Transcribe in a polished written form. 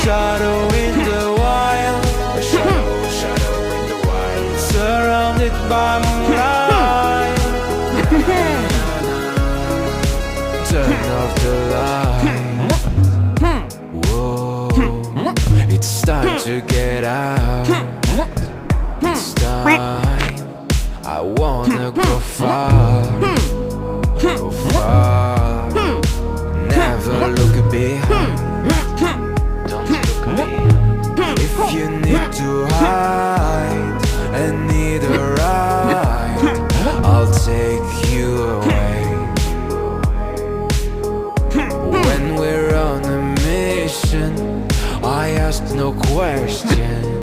shadow in the wild, a shadow in the wild, surrounded by moonlight. Turn off the light. Whoa, it's time to get out. It's time. I wanna go far, go far. Never look behind. Don't look behind. If you need to hide and need a ride, I'll take you away. When we're on a mission, I ask no questions.